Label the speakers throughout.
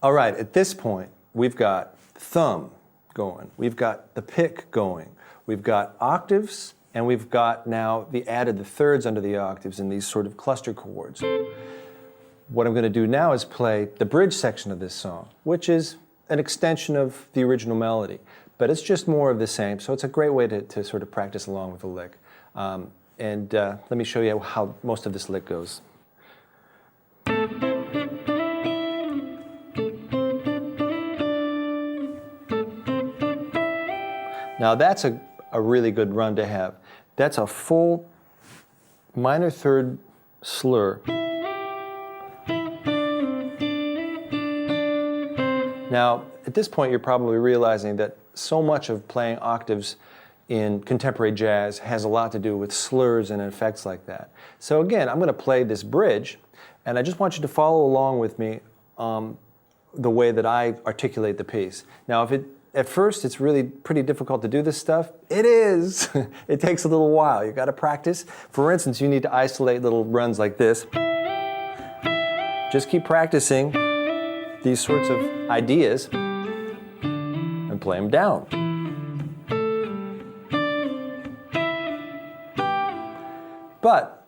Speaker 1: All right, at this point, we've got thumb going, we've got the pick going, we've got octaves, and we've got now added the thirds under the octaves in these sort of cluster chords. What I'm going to do now is play the bridge section of this song, which is an extension of the original melody, but it's just more of the same, so it's a great way to sort of practice along with the lick. Let me show you how most of this lick goes. Now that's a really good run to have. That's a full minor third slur. Now, at this point, you're probably realizing that so much of playing octaves in contemporary jazz has a lot to do with slurs and effects like that. So again, I'm going to play this bridge, and I just want you to follow along with me the way that I articulate the piece. Now, at first it's really pretty difficult to do this stuff. It is. It takes a little while. You've got to practice. For instance, you need to isolate little runs like this. Just keep practicing these sorts of ideas and play them down. But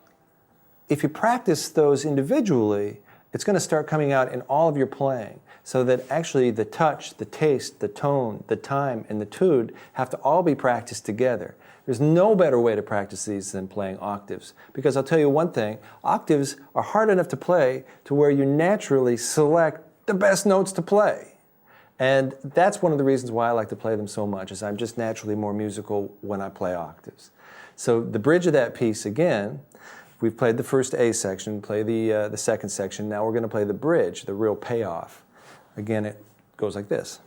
Speaker 1: if you practice those individually, it's going to start coming out in all of your playing, so that actually the touch, the taste, the tone, the time, and the tude have to all be practiced together. There's no better way to practice these than playing octaves, because I'll tell you one thing, octaves are hard enough to play to where you naturally select the best notes to play. And that's one of the reasons why I like to play them so much, is I'm just naturally more musical when I play octaves. So the bridge of that piece, again, we've played the first A section, play the second section, now we're going to play the bridge, the real payoff. Again, it goes like this.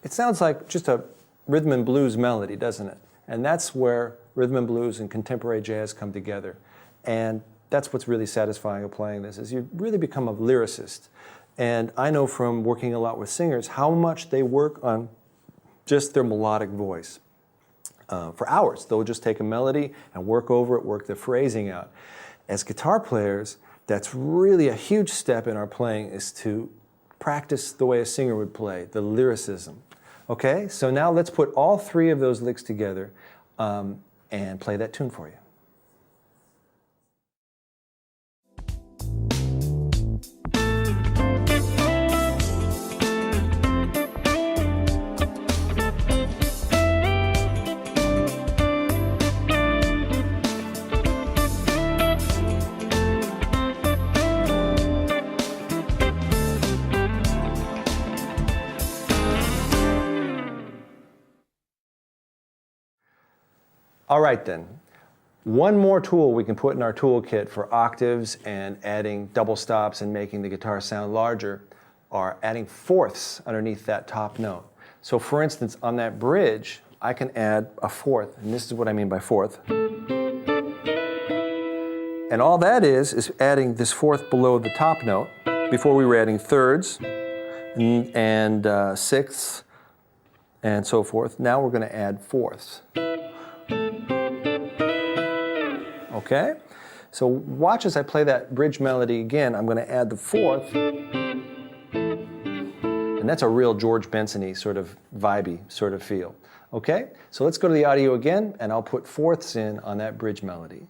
Speaker 1: It sounds like just a rhythm and blues melody, doesn't it? And that's where rhythm and blues and contemporary jazz come together. And that's what's really satisfying of playing this, is you really become a lyricist. And I know from working a lot with singers how much they work on just their melodic voice. For hours, they'll just take a melody and work over it, work the phrasing out. As guitar players, that's really a huge step in our playing, is to practice the way a singer would play, the lyricism. Okay, so now let's put all three of those licks together and play that tune for you. All right then, one more tool we can put in our toolkit for octaves and adding double stops and making the guitar sound larger are adding fourths underneath that top note. So for instance, on that bridge, I can add a fourth, and this is what I mean by fourth. And all that is adding this fourth below the top note. Before we were adding thirds and sixths and so forth. Now we're going to add fourths. Okay? So watch as I play that bridge melody again. I'm going to add the fourth. And that's a real George Benson-y sort of vibey sort of feel. Okay? So let's go to the audio again, and I'll put fourths in on that bridge melody.